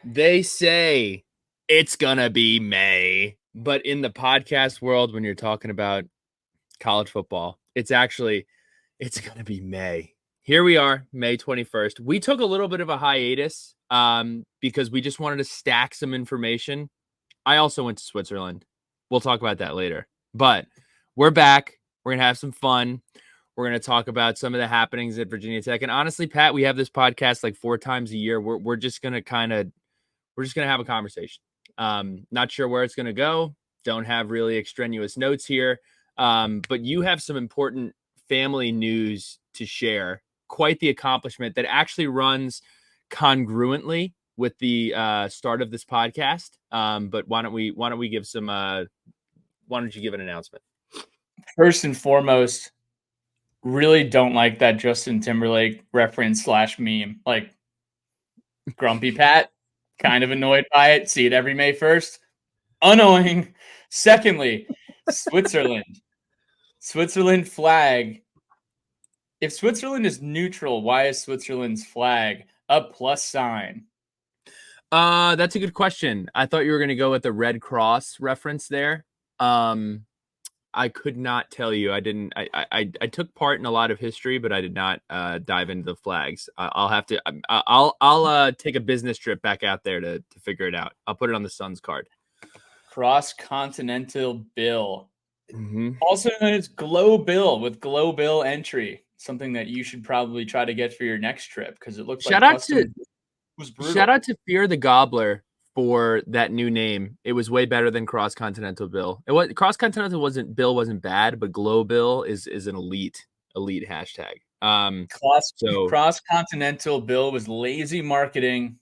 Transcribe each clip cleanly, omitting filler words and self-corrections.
They say it's gonna be May, but in the podcast world, when you're talking about college football, it's gonna be May. Here we are, May 21st. We took a little bit of a hiatus because we just wanted to stack some information. I also went to Switzerland. We'll talk about that later. But we're back. We're gonna have some fun. We're going to talk about some of the happenings at Virginia Tech. And honestly, Pat, we have this podcast like 4 times a year. We're just going to have a conversation. Not sure where it's going to go. Don't have really extraneous notes here. But you have some important family news to share. Quite the accomplishment that actually runs congruently with the start of this podcast. But why don't we give some, why don't you give an announcement? First and foremost, really don't like that Justin Timberlake reference / meme. Like, Grumpy Pat, kind of annoyed by it. See it every May 1st. Annoying. Secondly, Switzerland. Switzerland flag. If Switzerland is neutral, why is Switzerland's flag a plus sign? That's a good question. I thought you were going to go with the Red Cross reference there. I could not tell you. I didn't. I took part in a lot of history, but I did not dive into the flags. I'll have to. I'll take a business trip back out there to figure it out. I'll put it on the Suns card. Cross-continental bill. Mm-hmm. Also known as Glow Bill with Glow Bill entry. Something that you should probably try to get for your next trip because it looks like custom was brutal. Shout out to Fear the Gobbler for that new name. It was way better than Cross Continental Bill. Cross Continental wasn't bad, but Glow Bill is an elite hashtag. Cross Continental Bill was lazy marketing.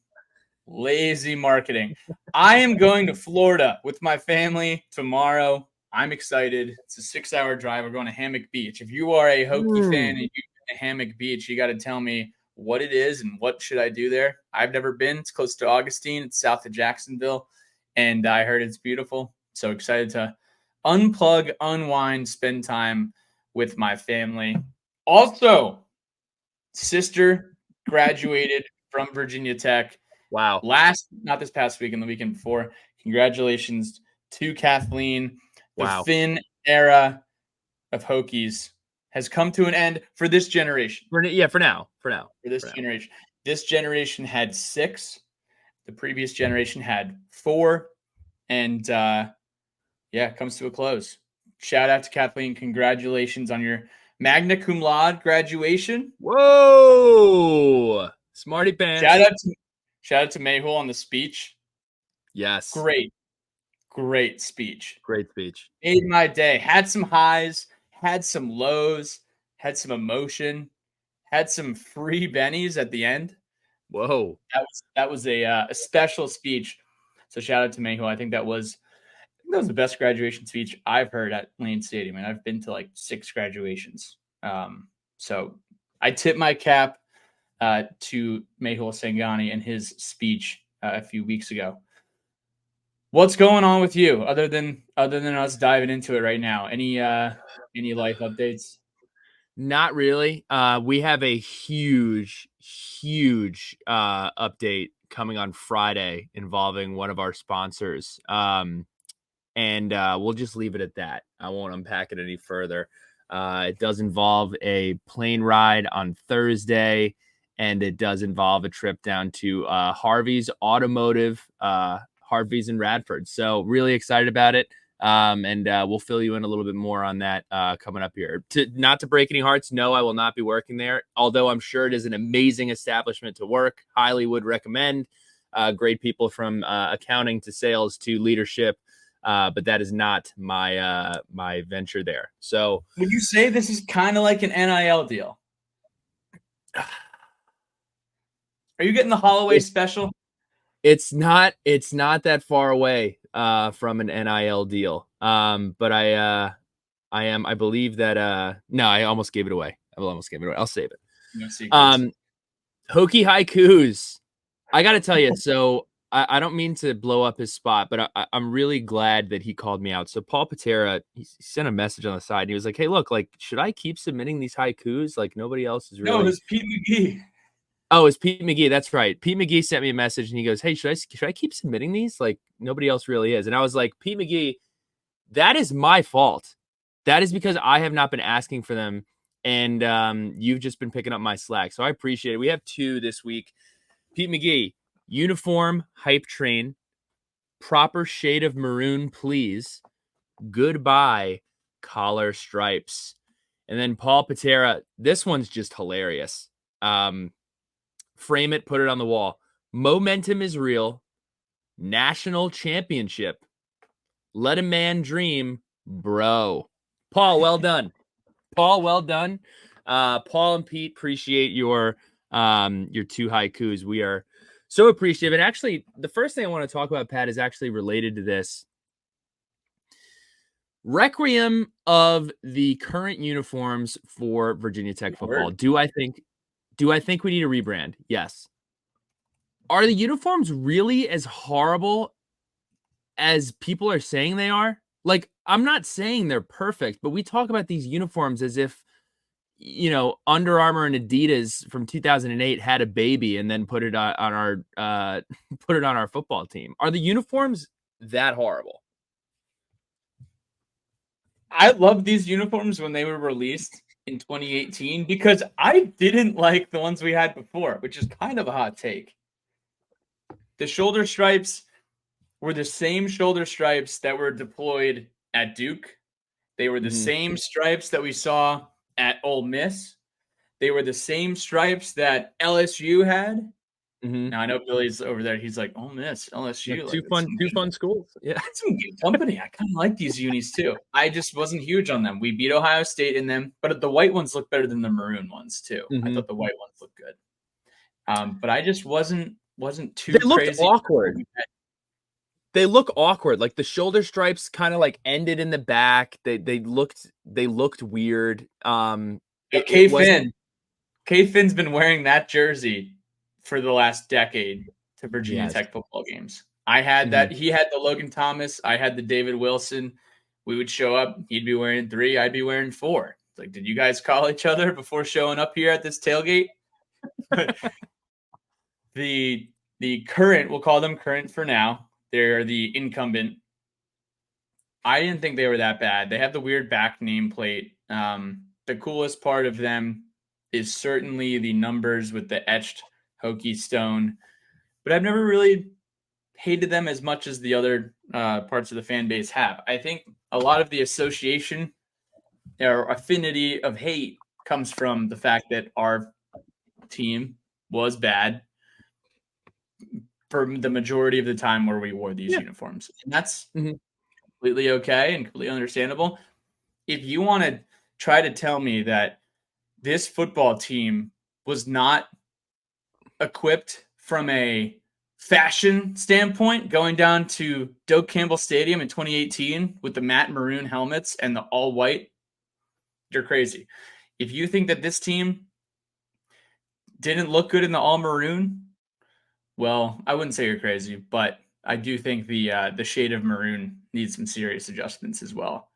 I am going to Florida with my family tomorrow. I'm excited. It's a 6-hour drive. We're going to Hammock Beach. If you are a Hokie fan and you've been to Hammock Beach, you got to tell me what it is and what should I do there. I've never been. It's close to Augustine. It's south of Jacksonville, and I heard it's beautiful. So excited to unplug, unwind, spend time with my family. Also, sister graduated from Virginia Tech. Wow. Not this past weekend, the weekend before. Congratulations to Kathleen. The Finn era of Hokies has come to an end for this generation. For now. For this generation. This generation had 6. The previous generation had 4. And, it comes to a close. Shout out to Kathleen. Congratulations on your magna cum laude graduation. Whoa! Smarty pants. Shout out to Mayhul on the speech. Yes. Great speech. Great speech. Made my day. Had some highs, had some lows, had some emotion, had some free bennies at the end. Whoa. That was a special speech. So shout out to Mayhul. I think that was the best graduation speech I've heard at Lane Stadium. And I've been to like 6 graduations. So I tip my cap to Mayhul Sangani and his speech a few weeks ago. What's going on with you other than us diving into it right now? Any life updates? Not really. We have a huge update coming on Friday involving one of our sponsors. And we'll just leave it at that. I won't unpack it any further. It does involve a plane ride on Thursday, and it does involve a trip down to Harvey's Automotive, Harvey's in Radford. So really excited about it. And we'll fill you in a little bit more on that coming up here. Not to break any hearts, no, I will not be working there, although I'm sure it is an amazing establishment to work. Highly would recommend. Great people from accounting to sales to leadership. But that is not my venture there. So would you say this is kind of like an NIL deal? Are you getting the Holloway special? It's not that far away from an NIL deal. But I believe that no, I almost gave it away. I'll save it. Hokie haikus. I got to tell you, so I don't mean to blow up his spot, but I'm really glad that he called me out. So Paul Patera, he sent a message on the side. And he was like, "Hey, look, like, should I keep submitting these haikus? Like, nobody else is really." No, it's Pete McGee. Oh, it's Pete McGee. That's right. Pete McGee sent me a message and he goes, "Hey, should I keep submitting these? Like nobody else really is." And I was like, "Pete McGee, that is my fault. That is because I have not been asking for them, and you've just been picking up my slack. So I appreciate it. We have 2 this week. Pete McGee, uniform hype train, proper shade of maroon, please. Goodbye, collar stripes." And then Paul Patera, this one's just hilarious. Frame it, put it on the wall. Momentum is real. National championship. Let a man dream, bro. Paul, well done. Paul, well done. Paul and Pete, appreciate your 2 haikus. We are so appreciative. And actually, the first thing I want to talk about, Pat, is actually related to this. Requiem of the current uniforms for Virginia Tech football. Do I think we need a rebrand? Yes. Are the uniforms really as horrible as people are saying they are? Like, I'm not saying they're perfect, but we talk about these uniforms as if, Under Armour and Adidas from 2008 had a baby and then put it on our put it on our football team. Are the uniforms that horrible? I love these uniforms when they were released in 2018 because I didn't like the ones we had before, which is kind of a hot take. The shoulder stripes were the same shoulder stripes that were deployed at Duke. They were the same stripes that we saw at Ole Miss. They were the same stripes that LSU had. Now I know Billy's over there. He's like, Ole Miss, LSU, Like like two fun schools. Yeah. that's some good company. I kind of like these unis too. I just wasn't huge on them. We beat Ohio State in them, but the white ones look better than the maroon ones too. I thought the white ones looked good. But I just wasn't too They looked crazy. awkward. They look awkward. Like the shoulder stripes kind of like ended in the back. They looked weird. It wasn't. K Finn's been wearing that jersey for the last decade to Virginia Yes. Tech football games. I had that. He had the Logan Thomas. I had the David Wilson. We would show up. He'd be wearing 3. I'd be wearing 4. It's like, did you guys call each other before showing up here at this tailgate? the current, we'll call them current for now. They're the incumbent. I didn't think they were that bad. They have the weird back nameplate. The coolest part of them is certainly the numbers with the etched Hokie stone, but I've never really hated them as much as the other parts of the fan base have. I think a lot of the association or affinity of hate comes from the fact that our team was bad for the majority of the time where we wore these uniforms. And that's completely okay and completely understandable. If you want to try to tell me that this football team was not equipped from a fashion standpoint going down to Doak Campbell Stadium in 2018 with the matte maroon helmets and the all white, you're crazy. If you think that this team didn't look good in the all maroon, well, I wouldn't say you're crazy, but I do think the shade of maroon needs some serious adjustments as well.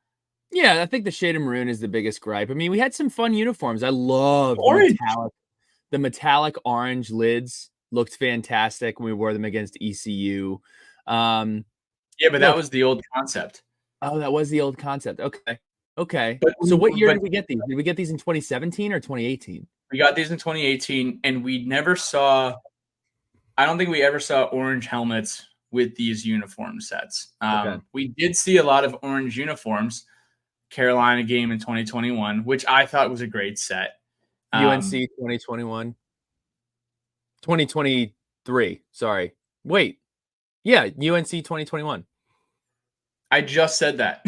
Yeah, I think the shade of maroon is the biggest gripe. I mean, we had some fun uniforms. I love the metallic orange lids. Looked fantastic when we wore them against ECU. Yeah, but that was the old concept. Oh, that was the old concept. Okay. But, So what year did we get these? Did we get these in 2017 or 2018? We got these in 2018, and we never saw – I don't think we ever saw orange helmets with these uniform sets. We did see a lot of orange uniforms. Carolina game in 2021, which I thought was a great set. UNC 2021. 2023. Sorry. Wait. Yeah, UNC 2021. I just said that.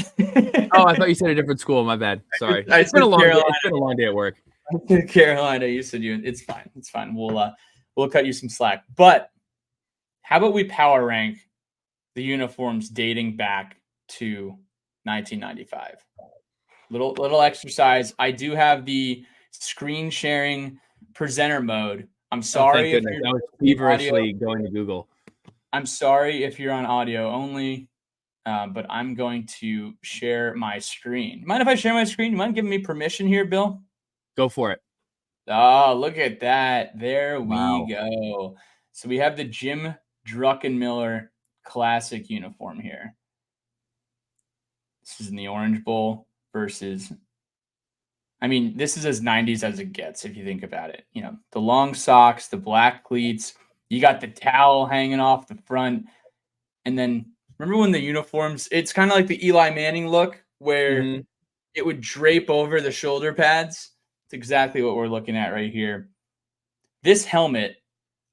Oh, I thought you said a different school. My bad. Sorry. It's been a long day at work. I said Carolina. You said UNC. It's fine. It's fine. We'll cut you some slack. But how about we power rank the uniforms dating back to 1995? Little exercise. I do have the screen sharing presenter mode. I'm sorry if you're I was feverishly going to Google. I'm sorry if you're on audio only, but I'm going to share my screen. Mind if I share my screen? You mind giving me permission here, Bill? Go for it. Oh, look at that. There we Wow. go. So we have the Jim Druckenmiller Classic uniform here. This is in the Orange Bowl versus, I mean, this is as 90s as it gets if you think about it. You know, the long socks, the black cleats, you got the towel hanging off the front. And then remember when the uniforms, it's kind of like the Eli Manning look where Mhm. it would drape over the shoulder pads. It's exactly what we're looking at right here. This helmet,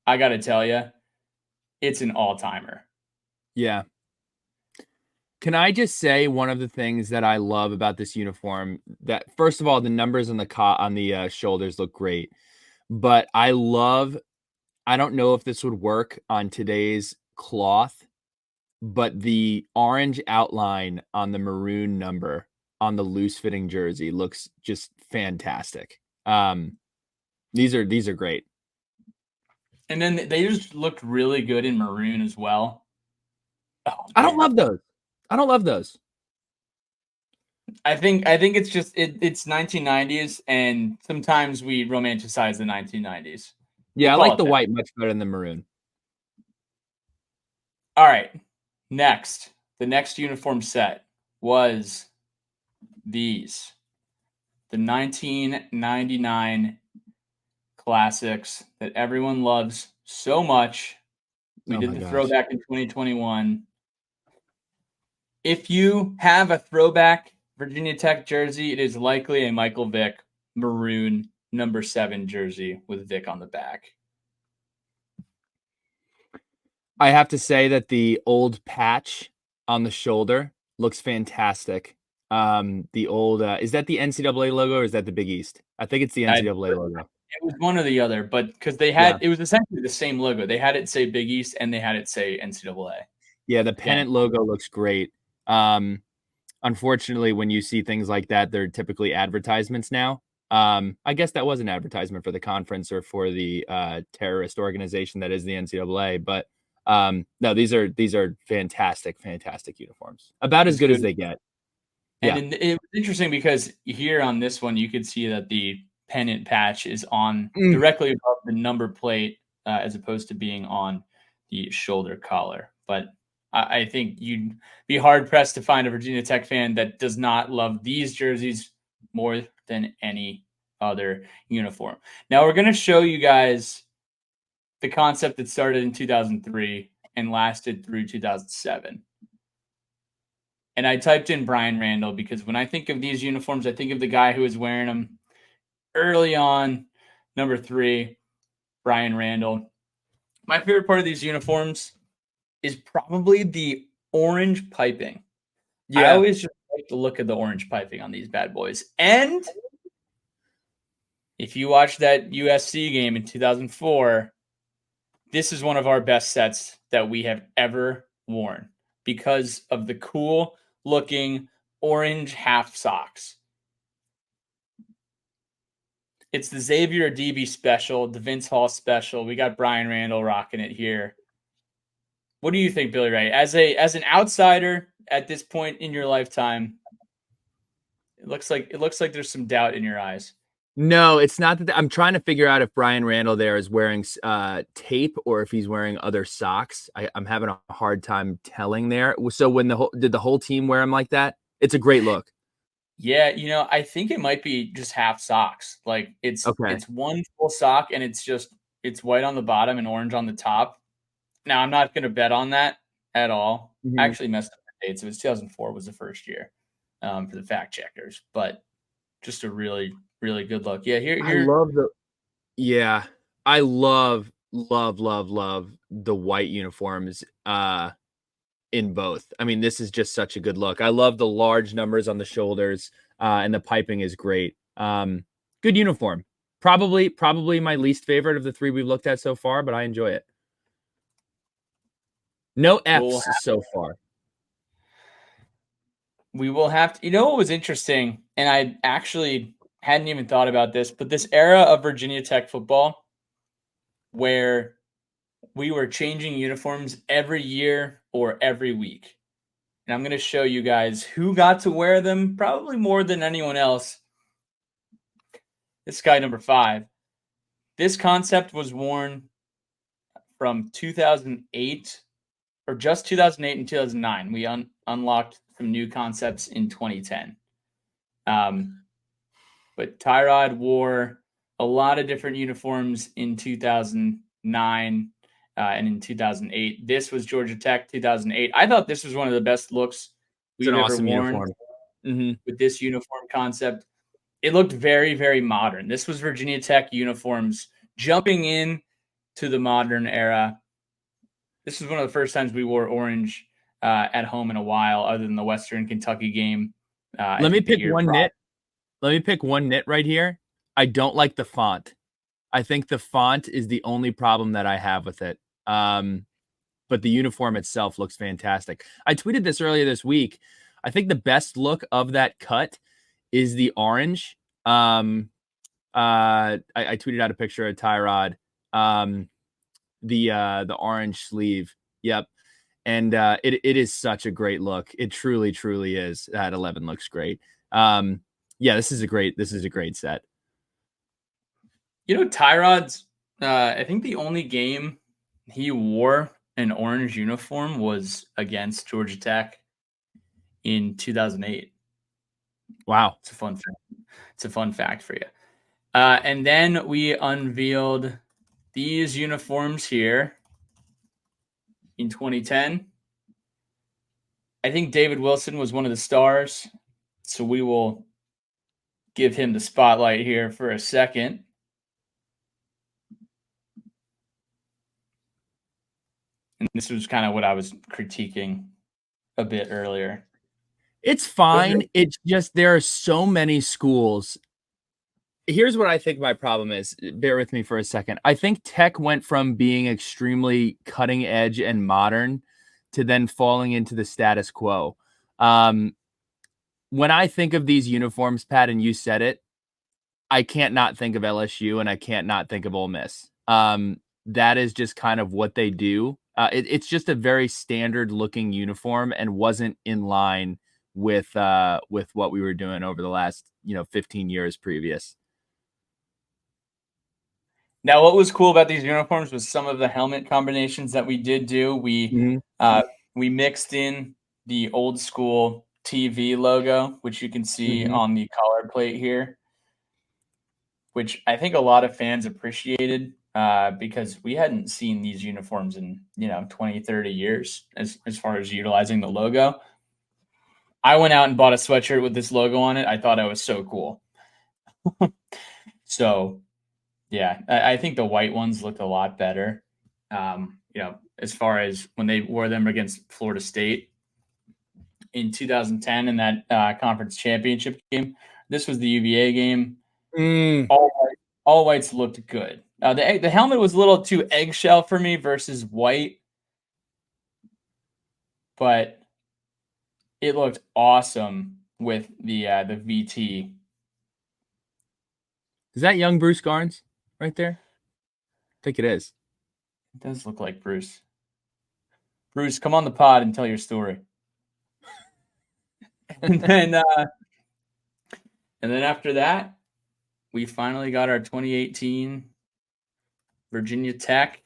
I got to tell you, it's an all-timer. Yeah. Can I just say one of the things that I love about this uniform that first of all, the numbers on the shoulders look great, but I don't know if this would work on today's cloth, but the orange outline on the maroon number on the loose fitting jersey looks just fantastic. These are great. And then they just looked really good in maroon as well. Oh I don't man. love those. I don't love those. I think it's just it's 1990s and sometimes we romanticize the 1990s. We'll Yeah, I call like it the that. white much better than the maroon. All right. Next, the next uniform set was these. The 1999 classics that everyone loves so much. We Oh did my the gosh. throwback in 2021. If you have a throwback Virginia Tech jersey, it is likely a Michael Vick maroon number 7 jersey with Vick on the back. I have to say that the old patch on the shoulder looks fantastic. The old is that the NCAA logo or is that the Big East? I think it's the I, NCAA logo. it was one or the other, but because Yeah. it was essentially the same logo. They had it say Big East and they had it say NCAA. Yeah, the Again, pennant logo looks great. Um, Unfortunately, when you see things like that, they're typically advertisements now. I guess that was an advertisement for the conference or for the terrorist organization that is the NCAA. But no, these are fantastic, fantastic uniforms. About as it's good as good. they get. And Yeah. it was interesting because here on this one, you could see that the pennant patch is on Mm. directly above the number plate as opposed to being on the shoulder collar. But I think you'd be hard pressed to find a Virginia Tech fan that does not love these jerseys more than any other uniform. Now, we're going to show you guys the concept that started in 2003 and lasted through 2007. And I typed in Brian Randall because when I think of these uniforms, I think of the guy who was wearing them early on. Number 3, Brian Randall. My favorite part of these uniforms is probably the orange piping. I Yeah. always just like the look of the orange piping on these bad boys. And if you watch that USC game in 2004, this is one of our best sets that we have ever worn because of the cool looking orange half socks. It's the Xavier DB special, the Vince Hall special. We got Brian Randall rocking it here. What do you think, Billy Ray? As an outsider at this point in your lifetime, it looks like there's some doubt in your eyes. No, it's not that. I'm trying to figure out if Brian Randall there is wearing tape or if he's wearing other socks. I'm having a hard time telling there. So when did the whole team wear them like that? It's a great look. Yeah, I think it might be just half socks. Like Okay. it's one full sock and it's white on the bottom and orange on the top. Now I'm not gonna bet on that at all. I Mhm. actually messed up the dates. It was 2004 was the first year for the fact checkers, but just a really, really good look. Yeah, I here. love the Yeah. I love the white uniforms in both. I mean, this is just such a good look. I love the large numbers on the shoulders and the piping is great. Good uniform. Probably my least favorite of the three we've looked at so far, but I enjoy it. No We'll F's so far. we will have to. You know what was interesting, and I actually hadn't even thought about this, but this era of Virginia Tech football, where we were changing uniforms every year or every week, and I'm going to show you guys who got to wear them, probably more than anyone else. This guy number 5. This concept was worn from 2008 or just 2008 and 2009. We unlocked some new concepts in 2010. But Tyrod wore a lot of different uniforms in 2009 and in 2008. This was Georgia Tech 2008. I thought this was one of the best looks we've ever awesome worn with this uniform concept. It looked very, very modern. This was Virginia Tech uniforms jumping in to the modern era. This was one of the first times we wore orange at home in a while, other than the Western Kentucky game. Let me pick one nit. Let me pick one nit right here. I don't like the font. I think the font is the only problem that I have with it. But the uniform itself looks fantastic. I tweeted this earlier this week. I think the best look of that cut is the orange. I tweeted out a picture of Tyrod. The orange sleeve. Yep. And it is such a great look. It truly, truly is. That 11 looks great. Yeah, this is a great set. You know, Tyrod's I think the only game he wore an orange uniform was against Georgia Tech in 2008. Wow. It's a fun fact. It's a fun fact for you. And then we unveiled these uniforms here in 2010. I think David Wilson was one of the stars, so we will give him the spotlight here for a second. And this was kind of what I was critiquing a bit earlier. It's fine. It's just there are so many schools. Here's what I think my problem is. Bear with me for a second. I think Tech went from being extremely cutting edge and modern to then falling into the status quo. When I think of these uniforms, Pat, and you said it, I can't not think of LSU and I can't not think of Ole Miss. That is just kind of what they do. It's just a very standard looking uniform and wasn't in line with what we were doing over the last 15 years previous. Now, what was cool about these uniforms was some of the helmet combinations that we did do. We mixed in the old school TV logo, which you can see on the collar plate here, which I think a lot of fans appreciated because we hadn't seen these uniforms in 20, 30 years as far as utilizing the logo. I went out and bought a sweatshirt with this logo on it. I thought it was so cool. So yeah, I think the white ones looked a lot better. As far as when they wore them against Florida State in 2010 in that conference championship game. This was the UVA game. All whites looked good. The helmet was a little too eggshell for me versus white, but it looked awesome with the VT. Is that young Bruce Garnes right there? I think it is. It does look like Bruce. Bruce, come on the pod and tell your story. And then after that, we finally got our 2018 Virginia Tech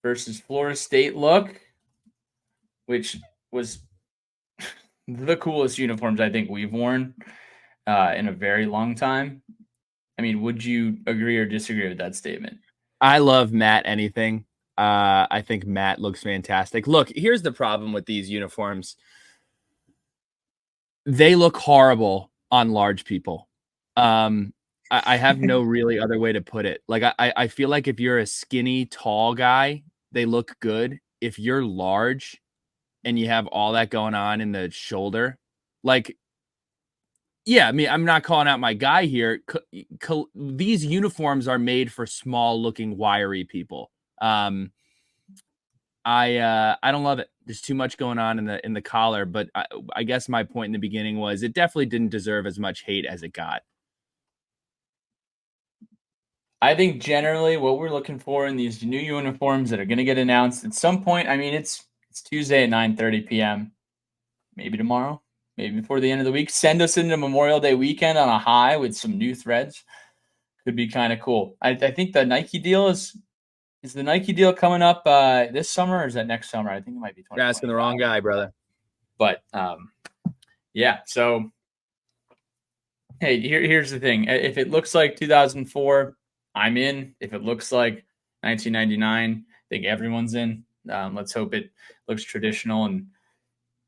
versus Florida State look, which was the coolest uniforms I think we've worn in a very long time. I mean, would you agree or disagree with that statement? I love Matt anything. I think Matt looks fantastic. Look, here's the problem with these uniforms. They look horrible on large people. I have no really other way to put it. Like, I feel like if you're a skinny, tall guy, they look good. If you're large and you have all that going on in the shoulder, like, yeah, I mean, I'm not calling out my guy here. These uniforms are made for small-looking, wiry people. I don't love it. There's too much going on in the collar, but I guess my point in the beginning was it definitely didn't deserve as much hate as it got. I think generally what we're looking for in these new uniforms that are going to get announced at some point. I mean, it's Tuesday at 9:30 p.m. Maybe tomorrow. Maybe before the end of the week. Send us into Memorial Day weekend on a high with some new threads. could be kind of cool. I think the Nike deal is the Nike deal coming up this summer, or is that next summer? I think it might be 2025. You're asking the wrong guy, brother. But yeah, so hey, here's the thing. If it looks like 2004, I'm in. If it looks like 1999, I think everyone's in. Let's hope it looks traditional. And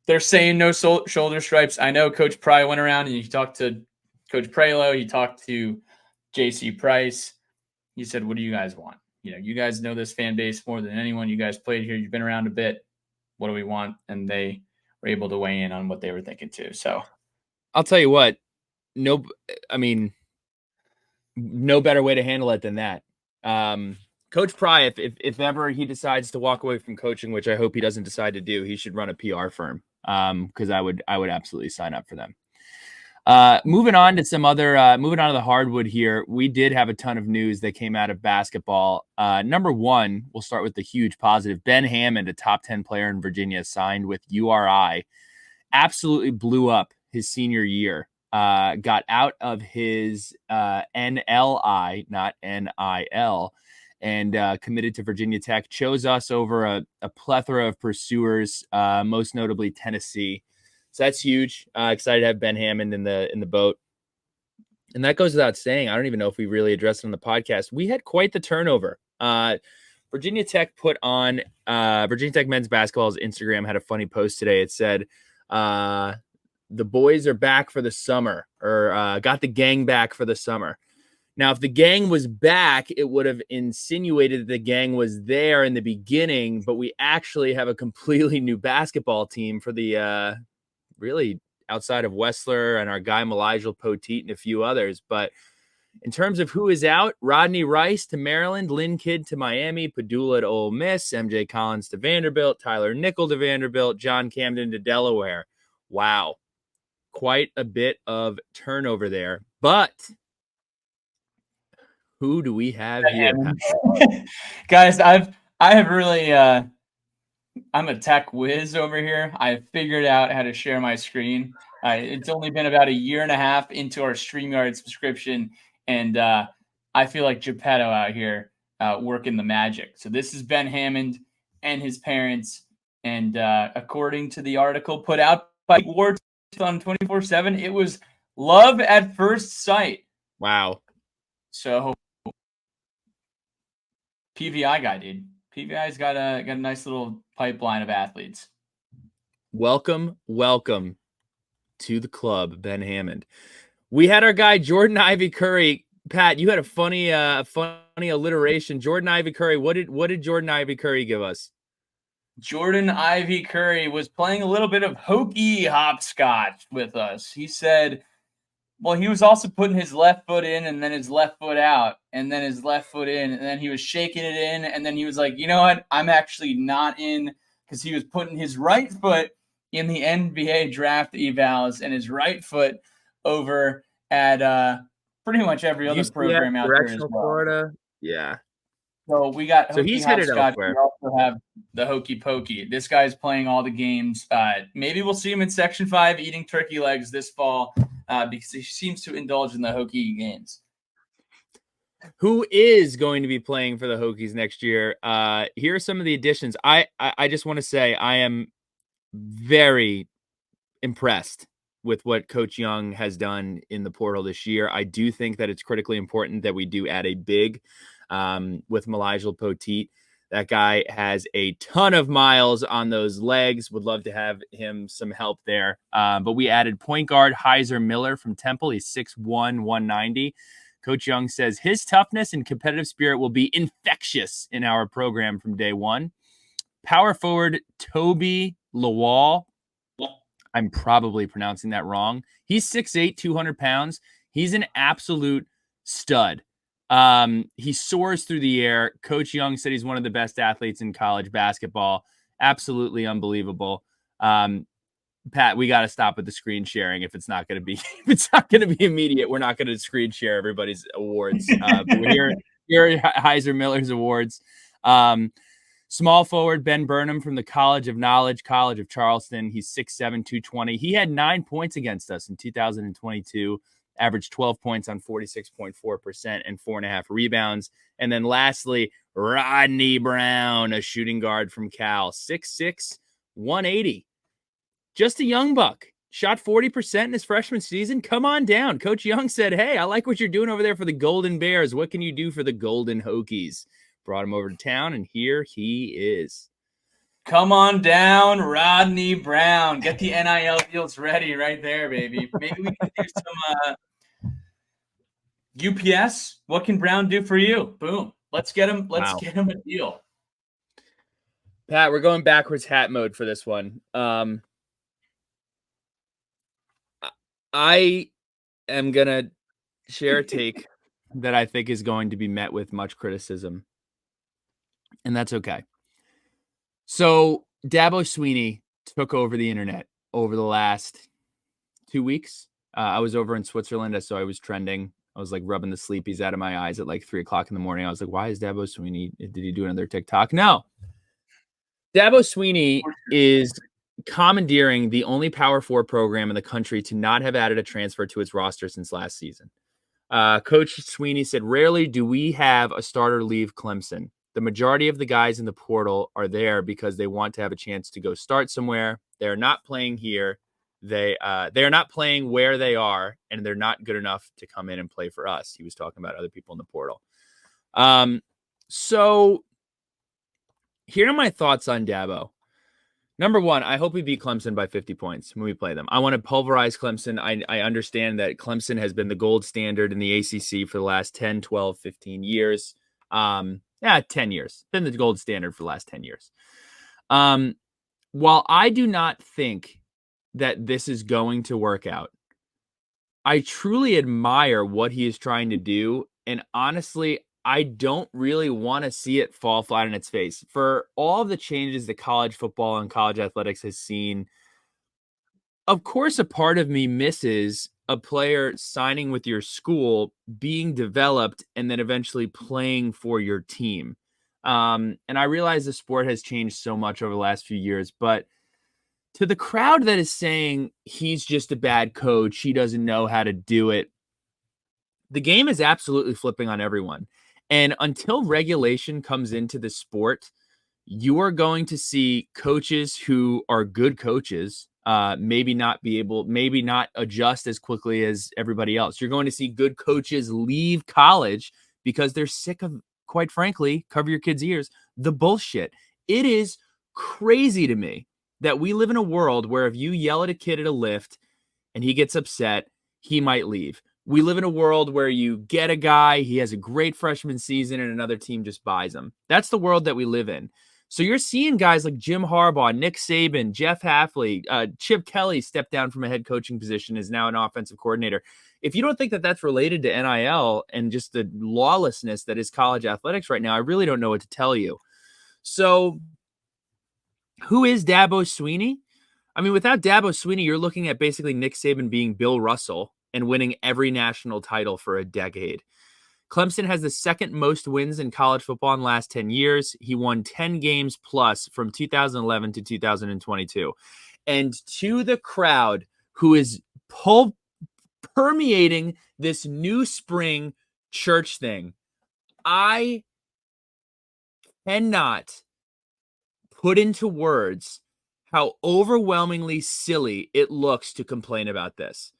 they're saying no shoulder stripes. I know Coach Pry went around and he talked to Coach Prelo. He talked to JC Price. He said, what do you guys want? You guys know this fan base more than anyone. You guys played here. You've been around a bit. What do we want? And they were able to weigh in on what they were thinking too. So I'll tell you what, no better way to handle it than that. Coach Pry, if ever he decides to walk away from coaching, which I hope he doesn't decide to do, he should run a PR firm. Because I would absolutely sign up for them. Moving on to the hardwood here, we did have a ton of news that came out of basketball. Number one, we'll start with the huge positive. Ben Hammond, a top 10 player in Virginia, signed with URI. Absolutely blew up his senior year. Got out of his NLI, not NIL, and committed to Virginia Tech. Chose us over a plethora of pursuers, most notably Tennessee. So that's huge. Excited to have Ben Hammond in the boat. And that goes without saying. I don't even know if we really addressed it on the podcast. We had quite the turnover. Virginia Tech Virginia Tech men's basketball's Instagram had a funny post today. It said, the boys are back for the summer, or got the gang back for the summer. Now, if the gang was back, it would have insinuated that the gang was there in the beginning, but we actually have a completely new basketball team for the really outside of Wessler and our guy Malijal Poteet and a few others. But in terms of who is out, Rodney Rice to Maryland, Lynn Kidd to Miami, Padula to Ole Miss, MJ Collins to Vanderbilt, Tyler Nickel to Vanderbilt, John Camden to Delaware. Wow. Quite a bit of turnover there. But who do we have here? Guys, I have really I'm a tech whiz over here. I figured out how to share my screen. It's only been about a year and a half into our StreamYard subscription, and I feel like Geppetto out here working the magic. So this is Ben Hammond and his parents, and according to the article put out by Ward on 24/7, it was love at first sight. Wow. So PVI guy, dude. PVI's got a nice little pipeline of athletes. Welcome to the club, Ben Hammond. We had our guy Jordan Ivy Curry. Pat, you had a funny alliteration. Jordan Ivy Curry. What did Jordan Ivy Curry give us? Jordan Ivy Curry was playing a little bit of hokey hopscotch with us. He said, well, he was also putting his left foot in and then his left foot out and then his left foot in. And then he was shaking it in. And then he was like, you know what? I'm actually not in, because he was putting his right foot in the NBA draft evals and his right foot over at pretty much every other program out there as well. Florida. Yeah. So we got so he's headed elsewhere. We also have the hokey pokey. This guy's playing all the games. Maybe we'll see him in Section 5 eating turkey legs this fall because he seems to indulge in the Hokie games. Who is going to be playing for the Hokies next year? Here are some of the additions. I just want to say I am very impressed with what Coach Young has done in the portal this year. I do think that it's critically important that we do add a big with Malijal Poteet. That guy has a ton of miles on those legs. Would love to have him some help there. But we added point guard Heiser Miller from Temple. He's 6'1", 190. Coach Young says his toughness and competitive spirit will be infectious in our program from day one. Power forward Toby Lawal. I'm probably pronouncing that wrong. He's 6'8", 200 pounds. He's an absolute stud. He soars through the air. Coach Young said he's one of the best athletes in college basketball. Absolutely unbelievable. Pat, we got to stop with the screen sharing if it's not going to be immediate. We're not going to screen share everybody's awards. But we're here Heiser Miller's awards. Small forward Ben Burnham from the College of Knowledge, College of Charleston. He's 6'7", 220. He had 9 points against us in 2022. averaged 12 points on 46.4% and 4.5 rebounds. And then lastly, Rodney Brown, a shooting guard from Cal, 6'6", 180. Just a young buck. Shot 40% in his freshman season. Come on down. Coach Young said, hey, I like what you're doing over there for the Golden Bears. What can you do for the Golden Hokies? Brought him over to town, and here he is. Come on down, Rodney Brown. Get the NIL deals ready right there, baby. Maybe we can do some UPS. What can Brown do for you? Boom. Let's get him. Let's get him a deal. Pat, we're going backwards hat mode for this one. I am going to share a take that I think is going to be met with much criticism, and that's okay. So Dabo Swinney took over the internet over the last 2 weeks. I was over in Switzerland, so I was trending. I was like rubbing the sleepies out of my eyes at like 3 o'clock in the morning. I was like, why is Dabo Swinney? Did he do another TikTok? No. Dabo Swinney is commandeering the only Power 4 program in the country to not have added a transfer to its roster since last season. Coach Swinney said, rarely do we have a starter leave Clemson. The majority of the guys in the portal are there because they want to have a chance to go start somewhere. They're not playing here. They're not playing where they are, and they're not good enough to come in and play for us. He was talking about other people in the portal. So here are my thoughts on Dabo. Number one, I hope we beat Clemson by 50 points when we play them. I want to pulverize Clemson. I understand that Clemson has been the gold standard in the ACC for the last 10, 12, 15 years. 10 years. Been the gold standard for the last 10 years. While I do not think that this is going to work out, I truly admire what he is trying to do. And honestly, I don't really want to see it fall flat on its face. For all of the changes that college football and college athletics has seen, of course, a part of me misses a player signing with your school, being developed, and then eventually playing for your team. And I realize the sport has changed so much over the last few years, but to the crowd that is saying he's just a bad coach, he doesn't know how to do it, the game is absolutely flipping on everyone. And until regulation comes into the sport, you are going to see coaches who are good coaches maybe not adjust as quickly as everybody else. You're going to see good coaches leave college because they're sick of, quite frankly, cover your kids' ears, the bullshit. It is crazy to me that we live in a world where if you yell at a kid at a lift and he gets upset, he might leave. We live in a world where you get a guy, he has a great freshman season, and another team just buys him. That's the world that we live in. So you're seeing guys like Jim Harbaugh, Nick Saban, Jeff Hafley, Chip Kelly step down from a head coaching position, is now an offensive coordinator. If you don't think that that's related to NIL and just the lawlessness that is college athletics right now, I really don't know what to tell you. So who is Dabo Swinney? I mean, without Dabo Swinney, you're looking at basically Nick Saban being Bill Russell and winning every national title for a decade. Clemson has the second most wins in college football in the last 10 years. He won 10 games plus from 2011 to 2022. And to the crowd who is permeating this new spring church thing, I cannot put into words how overwhelmingly silly it looks to complain about this.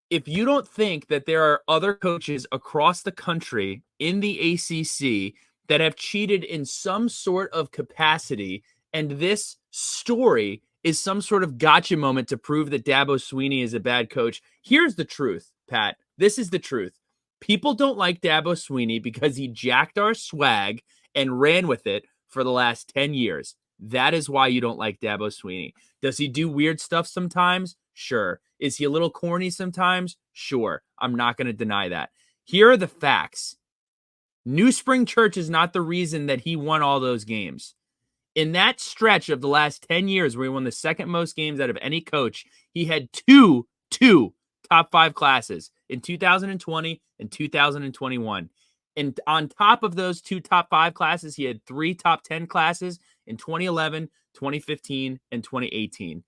If you don't think that there are other coaches across the country in the ACC that have cheated in some sort of capacity, and this story is some sort of gotcha moment to prove that Dabo Swinney is a bad coach, here's the truth, Pat. This is the truth. People don't like Dabo Swinney because he jacked our swag and ran with it for the last 10 years. That is why you don't like Dabo Swinney. Does he do weird stuff sometimes? Sure. Is he a little corny sometimes? Sure. I'm not going to deny that. Here are the facts. New Spring Church is not the reason that he won all those games. In that stretch of the last 10 years where he won the second most games out of any coach, he had two top 5 classes in 2020 and 2021. And on top of those 2 top 5 classes, he had 3 top 10 classes in 2011, 2015, and 2018.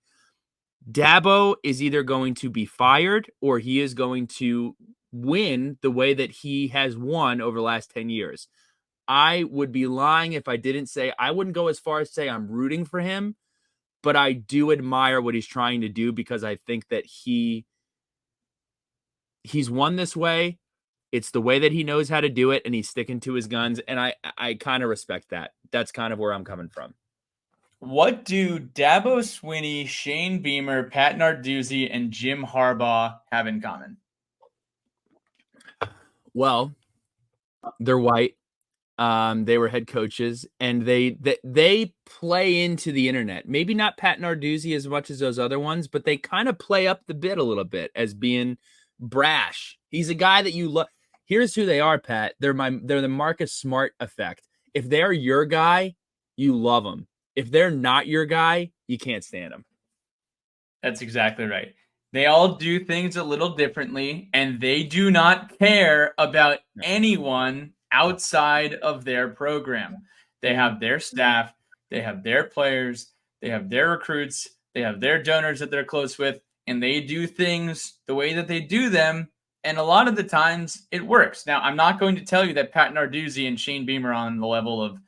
Dabo is either going to be fired or he is going to win the way that he has won over the last 10 years. I would be lying if I didn't say, I wouldn't go as far as say I'm rooting for him, but I do admire what he's trying to do because I think that he's won this way. It's the way that he knows how to do it, and he's sticking to his guns, and I kind of respect that. That's kind of where I'm coming from. What do Dabo Swinney, Shane Beamer, Pat Narduzzi, and Jim Harbaugh have in common? Well, they're white. They were head coaches, and they play into the internet. Maybe not Pat Narduzzi as much as those other ones, but they kind of play up the bit a little bit as being brash. He's a guy that you love. Here's who they are, Pat. They're the Marcus Smart effect. If they're your guy, you love them. If they're not your guy, you can't stand them. That's exactly right. They all do things a little differently, and they do not care about anyone outside of their program. They have their staff, they have their players, they have their recruits, they have their donors that they're close with, and they do things the way that they do them. And a lot of the times it works. Now, I'm not going to tell you that Pat Narduzzi and Shane Beamer are on the level of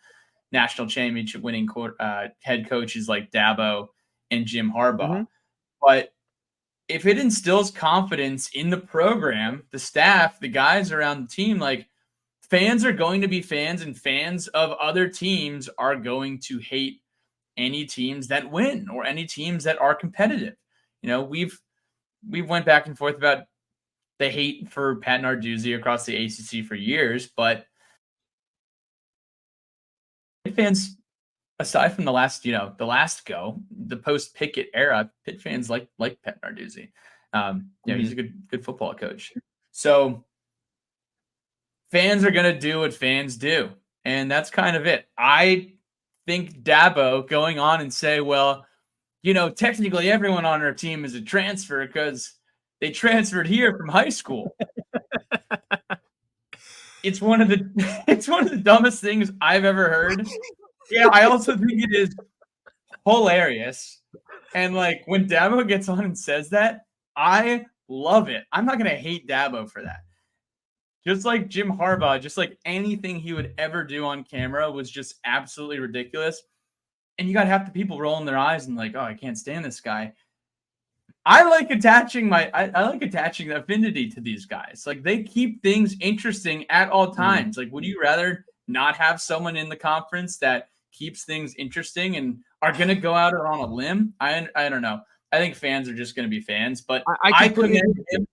national championship winning head coaches like Dabo and Jim Harbaugh. But if it instills confidence in the program, the staff, the guys around the team, like fans are going to be fans, and fans of other teams are going to hate any teams that win or any teams that are competitive. You know, we've went back and forth about the hate for Pat Narduzzi across the ACC for years, but fans, aside from the last the post Pickett era, Pitt fans like Pat Narduzzi. He's a good football coach. So fans are going to do what fans do, and that's kind of it. I think Dabo going on and say, well, technically everyone on our team is a transfer because they transferred here from high school. It's one of the dumbest things I've ever heard. Yeah, I also think it is hilarious. And like when Dabo gets on and says that, I love it. I'm not going to hate Dabo for that. Just like Jim Harbaugh, just like anything he would ever do on camera was just absolutely ridiculous. And you got half the people rolling their eyes and like, oh, I can't stand this guy. I like attaching the affinity to these guys. Like they keep things interesting at all times. Like, would you rather not have someone in the conference that keeps things interesting and are going to go out on a limb? I don't know. I think fans are just going to be fans, but I commend him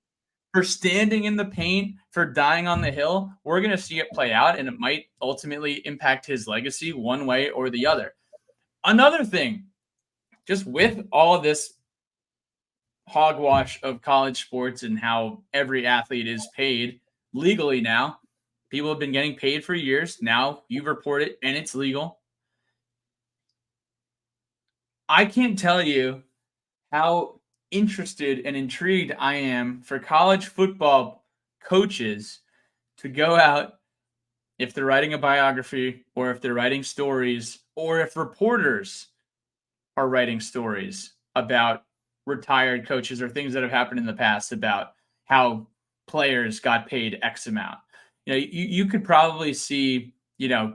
for standing in the paint, for dying on the hill. We're going to see it play out, and it might ultimately impact his legacy one way or the other. Another thing, just with all of this hogwash of college sports and how every athlete is paid legally now, people have been getting paid for years. Now you've reported and it's legal. I can't tell you how interested and intrigued I am for college football coaches to go out, if they're writing a biography or if they're writing stories or if reporters are writing stories about retired coaches or things that have happened in the past about how players got paid X amount. You could probably see,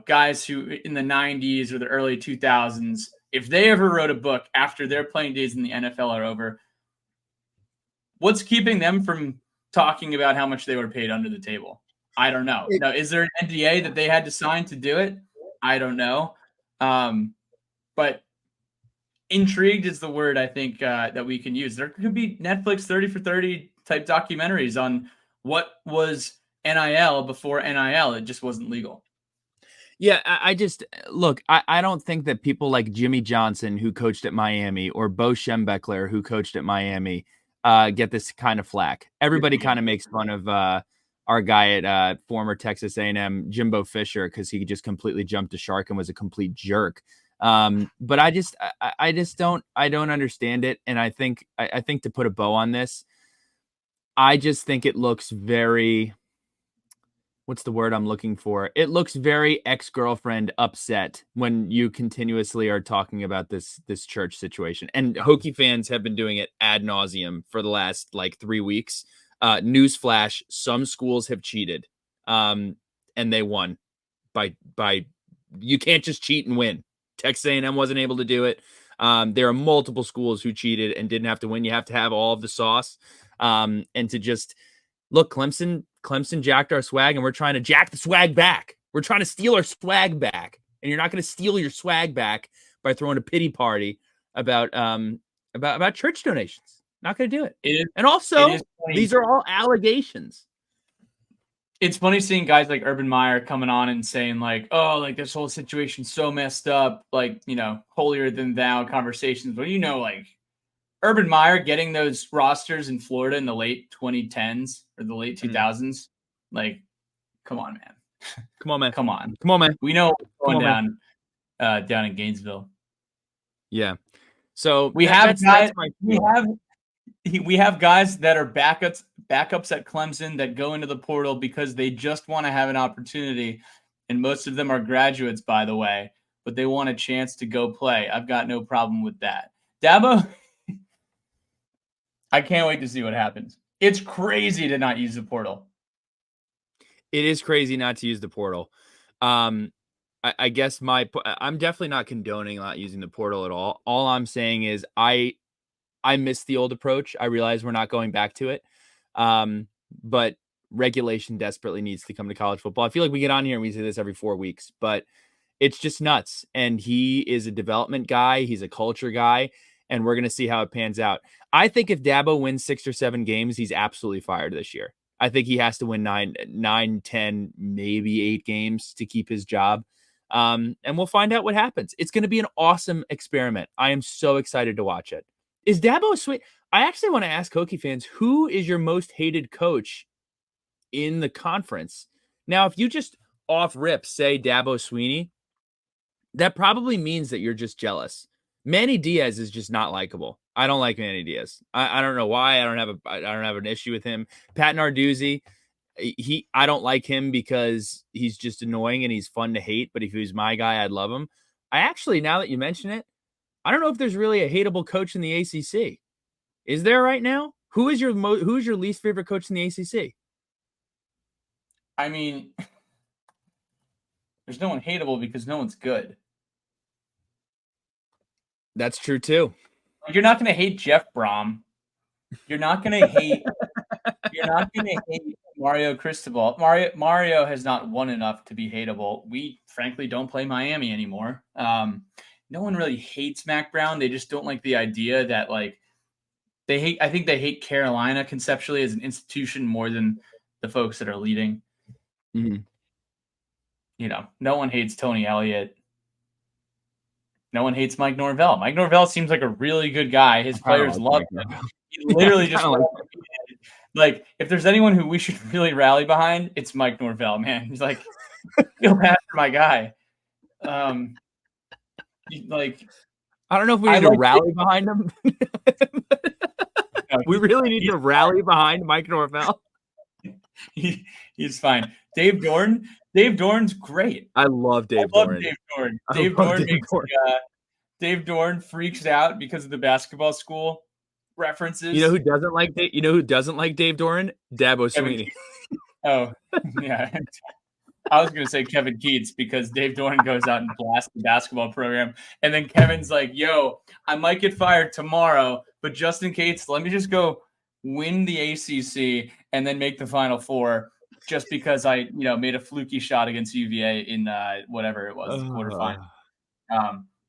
guys who in the 90s or the early 2000s, if they ever wrote a book after their playing days in the NFL are over, what's keeping them from talking about how much they were paid under the table? I don't know. Now, is there an NDA that they had to sign to do it? I don't know. But intrigued is the word I think that we can use. There could be Netflix 30 for 30 type documentaries on what was NIL before NIL. It just wasn't legal. Yeah, I just look, I don't think that people like Jimmy Johnson, who coached at Miami, or Bo Schembechler, who coached at Miami, get this kind of flack. Everybody kind of makes fun of our guy at former Texas A&M, Jimbo Fisher, because he just completely jumped a shark and was a complete jerk. But I don't understand it. And I think to put a bow on this, I just think it looks very, what's the word I'm looking for? It looks very ex-girlfriend upset when you continuously are talking about this church situation. And Hokie fans have been doing it ad nauseum for the last 3 weeks. Newsflash: some schools have cheated, and they won by. You can't just cheat and win. Texas A&M wasn't able to do it. There are multiple schools who cheated and didn't have to win. You have to have all of the sauce, and to just look, Clemson jacked our swag, and we're trying to jack the swag back. We're trying to steal our swag back, and you're not going to steal your swag back by throwing a pity party about church donations. Not going to do it. And also, these are all allegations. It's funny seeing guys like Urban Meyer coming on and saying like, oh, like this whole situation's so messed up, like, you know, holier than thou conversations. But, you know, like Urban Meyer getting those rosters in Florida in the late 2010s or the late 2000s. Like, come on, man. Come on, man. Come on. Come on, man. We know what's going down in Gainesville. Yeah. So we have guys that are backups at Clemson that go into the portal because they just want to have an opportunity. And most of them are graduates, by the way, but they want a chance to go play. I've got no problem with that. Dabo, I can't wait to see what happens. It's crazy to not use the portal. It is crazy not to use the portal. I guess I'm definitely not condoning not using the portal at all. All I'm saying is I miss the old approach. I realize we're not going back to it. But regulation desperately needs to come to college football. I feel like we get on here and we say this every 4 weeks, but it's just nuts. And he is a development guy. He's a culture guy. And we're going to see how it pans out. I think if Dabo wins 6 or 7 games, he's absolutely fired this year. I think he has to win 9, 10, maybe 8 games to keep his job. And we'll find out what happens. It's going to be an awesome experiment. I am so excited to watch it. Is Dabo sweet? I actually want to ask Hokie fans, who is your most hated coach in the conference? Now, if you just off rip say Dabo Swinney, that probably means that you're just jealous. Manny Diaz is just not likable. I don't like Manny Diaz. I don't know why. I don't have an issue with him. Pat Narduzzi, I don't like him because he's just annoying and he's fun to hate. But if he was my guy, I'd love him. I actually, now that you mention it, I don't know if there's really a hateable coach in the ACC. Is there right now? Who's your least favorite coach in the ACC? I mean, there's no one hateable because no one's good. That's true too. You're not going to hate Jeff Brom. You're not going to hate. You're not going to hate Mario Cristobal. Mario has not won enough to be hateable. We frankly don't play Miami anymore. No one really hates Mac Brown. They just don't like the idea that like they hate. I think they hate Carolina conceptually as an institution more than the folks that are leading. Mm-hmm. You know, no one hates Tony Elliott. No one hates Mike Norvell. Mike Norvell seems like a really good guy. His players love him. He literally just like if there's anyone who we should really rally behind, it's Mike Norvell, man. He's like, feel bad for my guy. Like, I don't know if we need to rally behind him. We really need to rally behind Mike Norvell. He's fine. Dave Dorn's great. I love Dave Dorn. Dave Dorn freaks out because of the basketball school references. You know who doesn't like Dave Dorn? Dabo Swinney. Oh, yeah. I was going to say Kevin Keats because Dave Dorn goes out and blasts the basketball program. And then Kevin's like, yo, I might get fired tomorrow, but just in case, let me just go win the ACC and then make the Final Four just because I, made a fluky shot against UVA in whatever it was, the quarterfinal.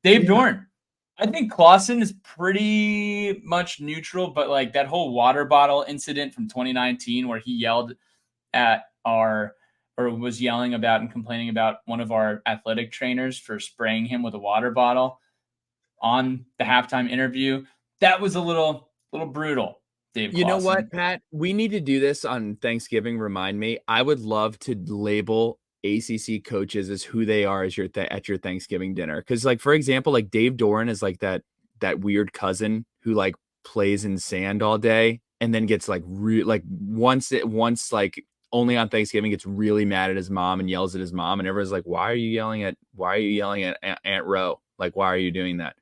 Dave Dorn. I think Clausen is pretty much neutral, but like that whole water bottle incident from 2019 where he yelled at was yelling about and complaining about one of our athletic trainers for spraying him with a water bottle on the halftime interview. That was a little brutal, Dave Clausen. You know what, Pat? We need to do this on Thanksgiving. Remind me. I would love to label ACC coaches as who they are as at your Thanksgiving dinner. Because, like, for example, like Dave Doran is like that weird cousin who like plays in sand all day and then gets like once only on Thanksgiving gets really mad at his mom and yells at his mom, and everyone's like, why are you yelling at Aunt Ro? Like, why are you doing that?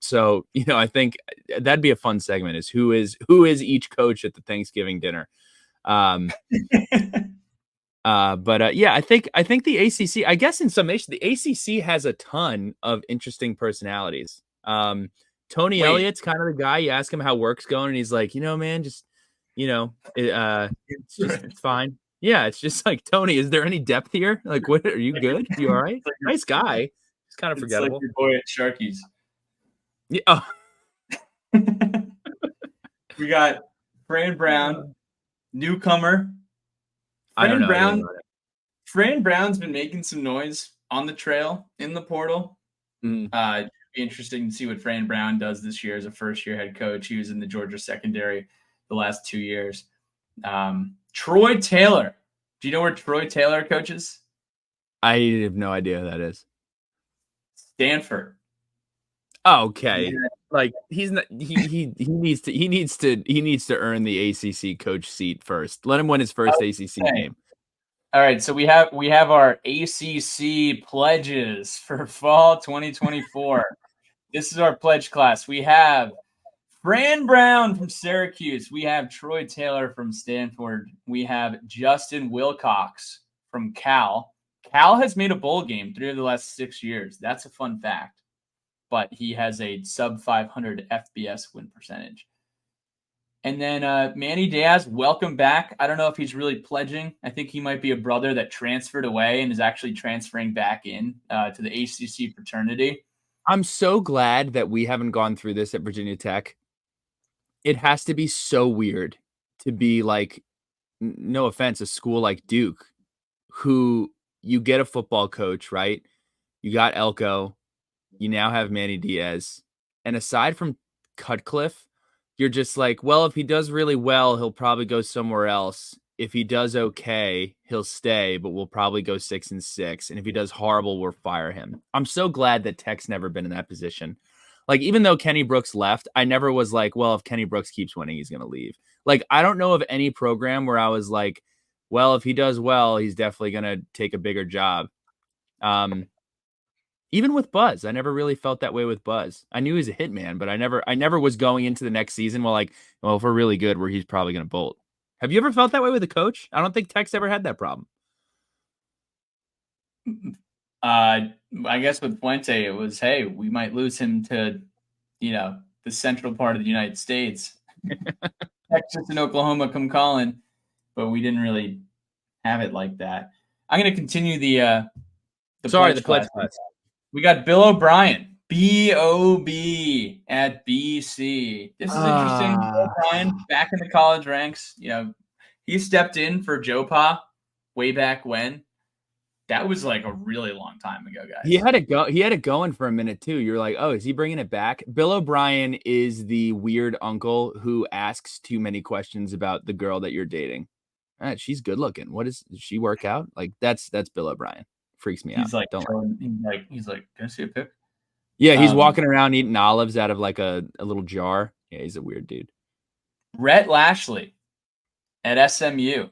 So, I think that'd be a fun segment is who is each coach at the Thanksgiving dinner. Yeah, I think the ACC, I guess in summation, the ACC has a ton of interesting personalities. Tony Wait, Elliott's kind of the guy. You ask him how work's going, and he's like, man, just it's fine. Yeah, it's just like, Tony, is there any depth here? Like, what, are you good? You all right? Nice guy. It's kind of it's like forgettable. your boy at Sharkies. Yeah. Oh. We got Fran Brown, newcomer. I don't Fran know anything Brown. about it. Fran Brown's been making some noise on the trail in the portal. Mm. It'd be interesting to see what Fran Brown does this year as a first-year head coach. He was in the Georgia secondary the last 2 years. Troy Taylor. Do you know where Troy Taylor coaches? I have no idea who that is. Stanford. Okay. Yeah. Like, he's not, he needs to earn the ACC coach seat first. Let him win his first ACC game. All right, so we have our ACC pledges for fall 2024. This is our pledge class. We have Fran Brown from Syracuse. We have Troy Taylor from Stanford. We have Justin Wilcox from Cal. Cal has made a bowl game 3 of the last 6 years. That's a fun fact. But he has a sub 500 FBS win percentage. And then Manny Diaz, welcome back. I don't know if he's really pledging. I think he might be a brother that transferred away and is actually transferring back in to the ACC fraternity. I'm so glad that we haven't gone through this at Virginia Tech. It has to be so weird to be like, no offense, a school like Duke, who you get a football coach, right? You got Elko. You now have Manny Diaz. And aside from Cutcliffe, you're just like, well, if he does really well, he'll probably go somewhere else. If he does okay, he'll stay, but we'll probably go 6-6. And if he does horrible, we'll fire him. I'm so glad that Tech's never been in that position. Like, even though Kenny Brooks left, I never was like, well, if Kenny Brooks keeps winning, he's going to leave. Like, I don't know of any program where I was like, well, if he does well, he's definitely going to take a bigger job. Even with Buzz, I never really felt that way with Buzz. I knew he was a hitman, but I never was going into the next season well, if we're really good, he's probably going to bolt. Have you ever felt that way with a coach? I don't think Tech's ever had that problem. I guess with Fuente, it was, hey, we might lose him to, the central part of the United States. Texas and Oklahoma come calling, but we didn't really have it like that. I'm going to continue the pledge class. We got Bill O'Brien, B.O.B. at BC. This is interesting. Bill O'Brien back in the college ranks. He stepped in for Joe Pa way back when. That was like a really long time ago, guys. He had it going for a minute too. You're like, oh, is he bringing it back? Bill O'Brien is the weird uncle who asks too many questions about the girl that you're dating. All right, she's good looking. Does she work out? Like, that's Bill O'Brien. Freaks me out. He's like, can I see a pic? Yeah, he's walking around eating olives out of like a little jar. Yeah, he's a weird dude. Rhett Lashley at SMU.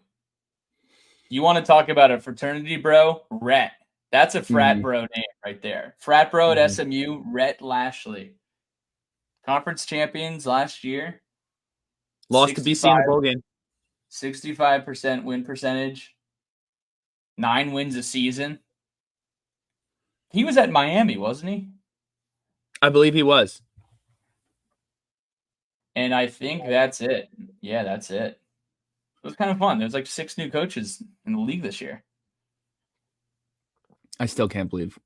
You want to talk about a fraternity bro? Rhett. That's a frat bro name right there. Frat bro at SMU, Rhett Lashley. Conference champions last year. Lost to BC in the bowl game. 65% win percentage. 9 wins a season. He was at Miami, wasn't he? I believe he was. And I think that's it. Yeah, that's it. It was kind of fun. There's like 6 new coaches in the league this year. I still can't believe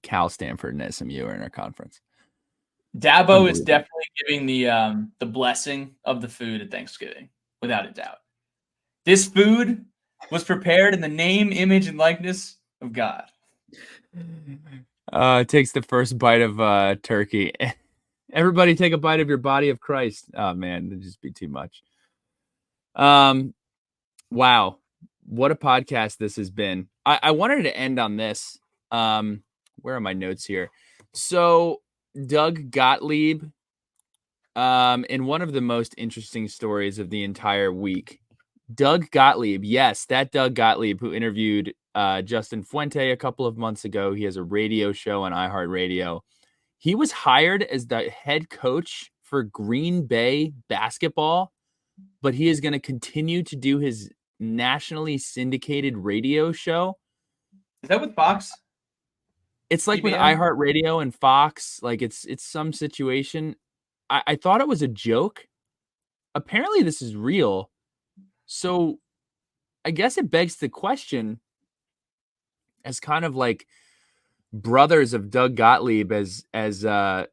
Cal, Stanford, and SMU are in our conference. Dabo is definitely giving the blessing of the food at Thanksgiving, without a doubt. This food was prepared in the name, image, and likeness of God. Takes the first bite of turkey. Everybody take a bite of your body of Christ. Oh man, it'd just be too much. Wow. What a podcast this has been. I wanted to end on this. Where are my notes here? So Doug Gottlieb, in one of the most interesting stories of the entire week, Doug Gottlieb. Yes, that Doug Gottlieb who interviewed Justin Fuente a couple of months ago. He has a radio show on iHeartRadio. He was hired as the head coach for Green Bay basketball, but he is going to continue to do his nationally syndicated radio show. Is that with Fox? It's like with PBS? iHeartRadio and Fox. Like it's some situation. I thought it was a joke. Apparently, this is real. So I guess it begs the question, as kind of like brothers of Doug Gottlieb as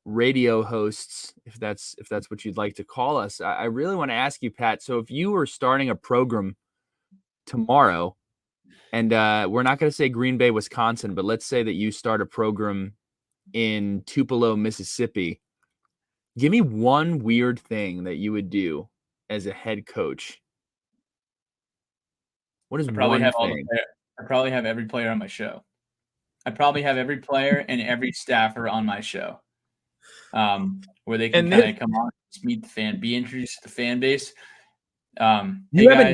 radio hosts, if that's what you'd like to call us. I really want to ask you, Pat. So if you were starting a program tomorrow, and we're not going to say Green Bay, Wisconsin, but let's say that you start a program in Tupelo, Mississippi. Give me one weird thing that you would do as a head coach. What is one thing? I probably have every player on my show. I probably have every player and every staffer on my show, where they can kind of come on, meet the fan, be introduced to the fan base. You have a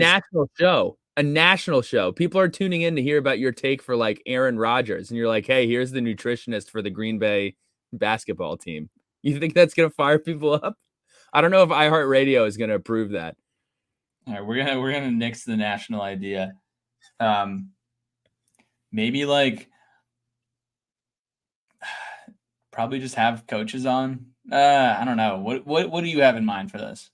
national show. People are tuning in to hear about your take for like Aaron Rodgers, and you're like, "Hey, here's the nutritionist for the Green Bay basketball team." You think that's gonna fire people up? I don't know if iHeartRadio is gonna approve that. All right, we're gonna nix the national idea. Maybe like probably just have coaches on. I don't know. What do you have in mind for this?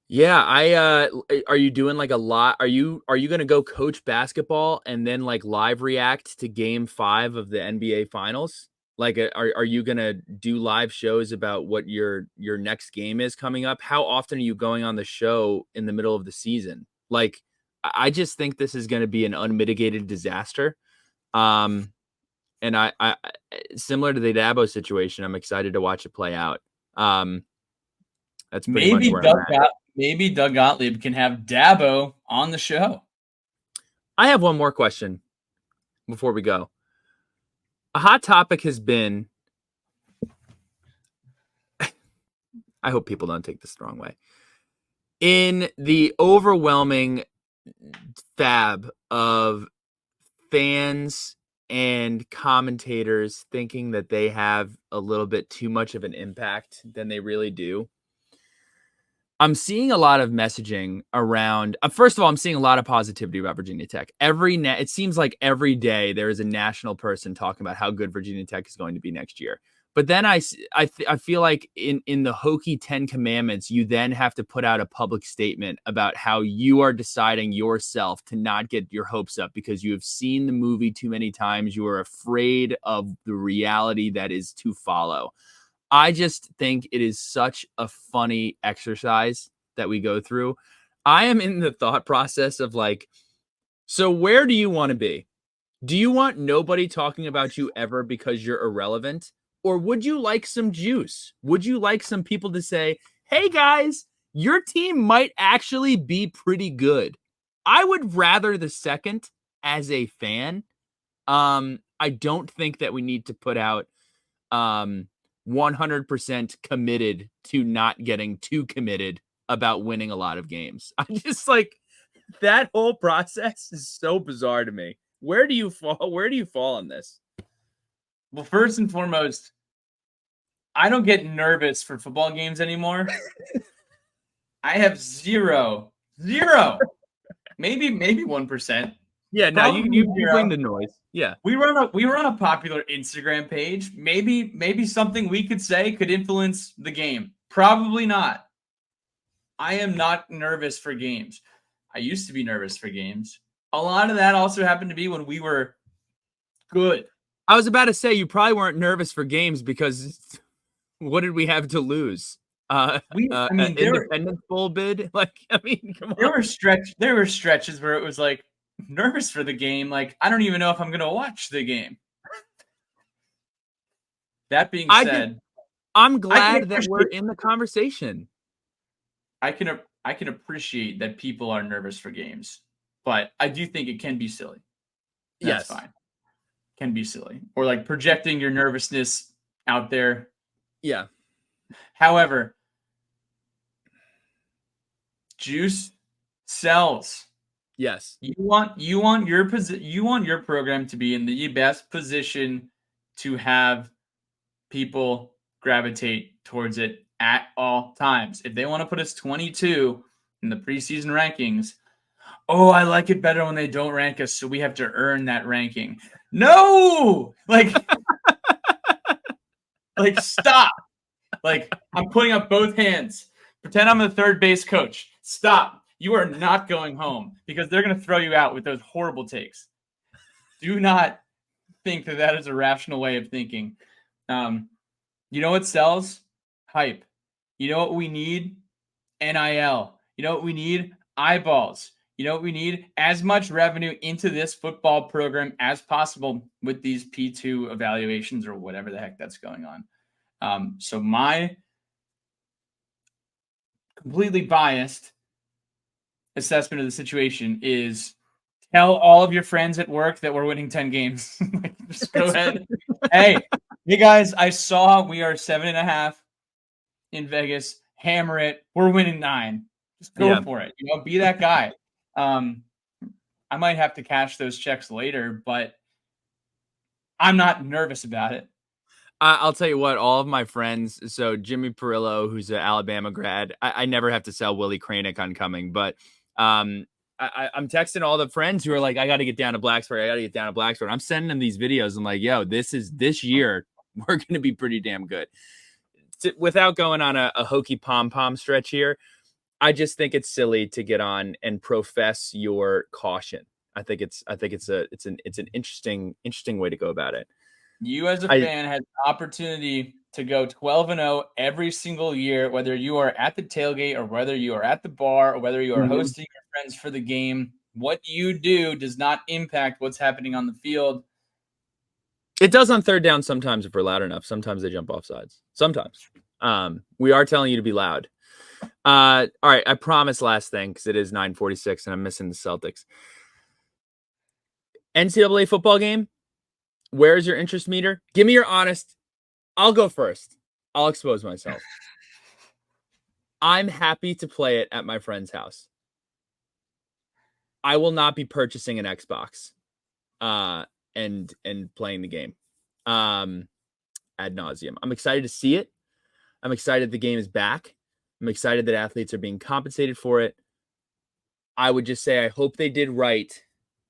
Yeah, are you doing like a lot? Are you going to go coach basketball and then like live react to game 5 of the NBA finals? Like are you going to do live shows about what your next game is coming up? How often are you going on the show in the middle of the season? Like I just think this is going to be an unmitigated disaster. And I similar to the Dabo situation, I'm excited to watch it play out. That's pretty much where I'm at. Maybe Doug Gottlieb can have Dabo on the show. I have one more question before we go. A hot topic has been, I hope people don't take this the wrong way, in the overwhelming fab of fans and commentators thinking that they have a little bit too much of an impact than they really do. I'm seeing a lot of messaging around. First of all, I'm seeing a lot of positivity about Virginia Tech. It seems like every day there is a national person talking about how good Virginia Tech is going to be next year. But then I feel like in the hokey 10 Commandments, you then have to put out a public statement about how you are deciding yourself to not get your hopes up because you have seen the movie too many times. You are afraid of the reality that is to follow. I just think it is such a funny exercise that we go through. I am in the thought process of like, so where do you want to be? Do you want nobody talking about you ever because you're irrelevant? Or would you like some juice? Would you like some people to say, hey guys, your team might actually be pretty good? I would rather the second as a fan. I don't think that we need to put out 100% committed to not getting too committed about winning a lot of games. I just like that whole process is so bizarre to me. Where do you fall? Where do you fall on this? Well, first and foremost, I don't get nervous for football games anymore. I have zero, maybe 1%. Yeah, no, you bring the noise. Yeah, we run a popular Instagram page. Maybe something we could say could influence the game. Probably not. I am not nervous for games. I used to be nervous for games. A lot of that also happened to be when we were good. I was about to say you probably weren't nervous for games because what did we have to lose? Independence Bowl bid. Like, I mean, come on. There were stretches where it was like nervous for the game. Like, I don't even know if I'm going to watch the game. That being said, I'm glad that we're in the conversation. I can appreciate that people are nervous for games, but I do think it can be silly. That's fine. Can be silly. Or like projecting your nervousness out there. Yeah. However, juice sells. Yes. You want your program to be in the best position to have people gravitate towards it at all times. If they want to put us 22 in the preseason rankings, Oh, I like it better when they don't rank us, so we have to earn that ranking. No, like stop. Like, I'm putting up both hands. Pretend I'm the third base coach. Stop. You are not going home because they're going to throw you out with those horrible takes. Do not think that that is a rational way of thinking. You know what sells? Hype. You know what we need? NIL. You know what we need? Eyeballs. You know what we need? As much revenue into this football program as possible with these P2 evaluations or whatever the heck that's going on. So my completely biased assessment of the situation is tell all of your friends at work that we're winning 10 games. Like, just go ahead. Hey guys, I saw we are 7.5 in Vegas. Hammer it. We're winning 9. Just go for it. You know, be that guy. I might have to cash those checks later, but I'm not nervous about it. I'll tell you what, all of my friends, so Jimmy Perillo, who's an Alabama grad, I never have to sell Willie Kranick on coming, but I'm texting all the friends who are like, I got to get down to Blacksburg. I'm sending them these videos. I'm like, yo, this year, we're going to be pretty damn good. Without going on a hokey pom-pom stretch here, I just think it's silly to get on and profess your caution. I think it's an interesting way to go about it. You as a fan had the opportunity to go 12-0 every single year, whether you are at the tailgate or whether you are at the bar or whether you are hosting your friends for the game. What you do does not impact what's happening on the field. It does on third down sometimes if we're loud enough. Sometimes they jump off sides. Sometimes. We are telling you to be loud. All right, I promise last thing because it is 9:46 and I'm missing the Celtics. NCAA football game. Where's your interest meter? Give me your honest. I'll go first. I'll expose myself. I'm happy to play it at my friend's house. I will not be purchasing an Xbox and playing the game ad nauseum. I'm excited to see it. I'm excited the game is back. I'm excited that athletes are being compensated for it. I would just say I hope they did right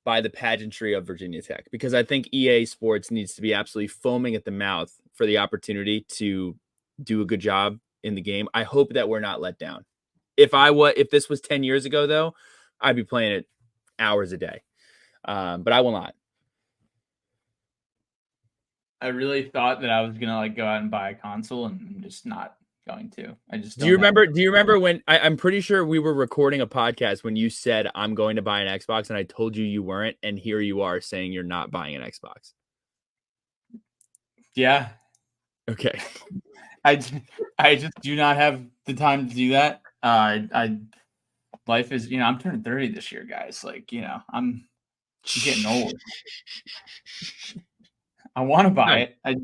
by the pageantry of Virginia Tech, because I think EA Sports needs to be absolutely foaming at the mouth for the opportunity to do a good job in the game. I hope that we're not let down. If this was 10 years ago, though, I'd be playing it hours a day. But I will not. I really thought that I was gonna go out and buy a console, and I'm just not going to. I just do you remember when I'm pretty sure we were recording a podcast when you said I'm going to buy an Xbox and I told you weren't, and here you are saying you're not buying an Xbox. Yeah. Okay. I just do not have the time to do that. Life is, I'm turning 30 this year, guys. I'm getting old. I want to buy it.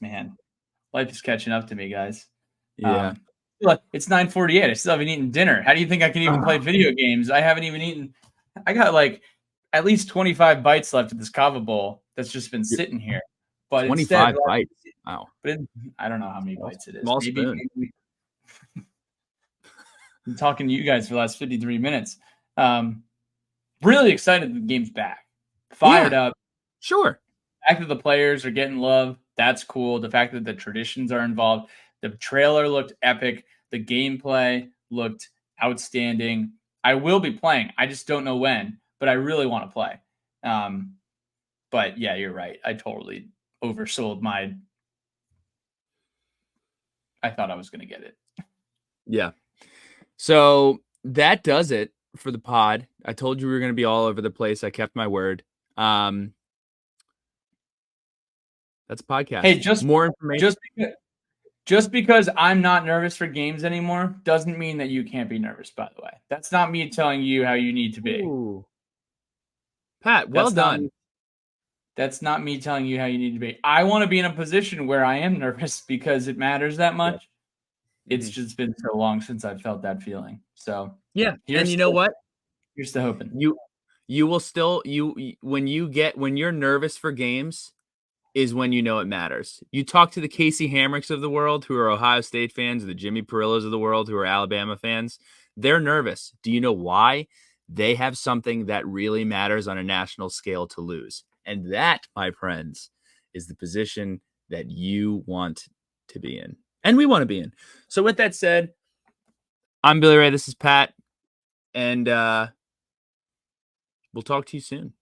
Man, life is catching up to me, guys. Yeah. It's 9:48. I still haven't eaten dinner. How do you think I can even play video games? I haven't even eaten. I got at least 25 bites left of this kava bowl that's just been sitting here. But 25 bites. Wow. But I don't know how many bites it is. Small spoon. I'm talking to you guys for the last 53 minutes. Really excited the game's back. Fired up. Sure. The fact that the players are getting love, that's cool. The fact that the traditions are involved. The trailer looked epic. The gameplay looked outstanding. I will be playing. I just don't know when, but I really want to play. But yeah, you're right. I totally oversold I thought I was going to get it. Yeah. So that does it for the pod. I told you we were going to be all over the place. I kept my word. That's a podcast. Hey, just more information. Just because I'm not nervous for games anymore doesn't mean that you can't be nervous, by the way. That's not me telling you how you need to be. Ooh. Pat, well done. That's not me telling you how you need to be. I want to be in a position where I am nervous because it matters that much. Yeah. It's just been so long since I've felt that feeling. So yeah, and you know what? Here's the hoping. You will still when you're nervous for games is when you know it matters. You talk to the Casey Hamricks of the world who are Ohio State fans, or the Jimmy Perillos of the world who are Alabama fans. They're nervous. Do you know why? They have something that really matters on a national scale to lose. And that, my friends, is the position that you want to be in. And we want to be in. So with that said, I'm Billy Ray. This is Pat. And we'll talk to you soon.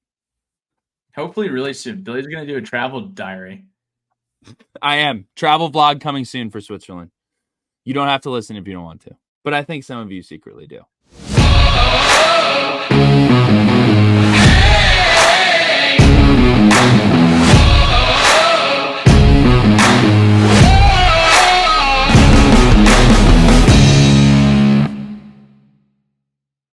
Hopefully really soon. Billy's going to do a travel diary. I am. Travel vlog coming soon for Switzerland. You don't have to listen if you don't want to. But I think some of you secretly do.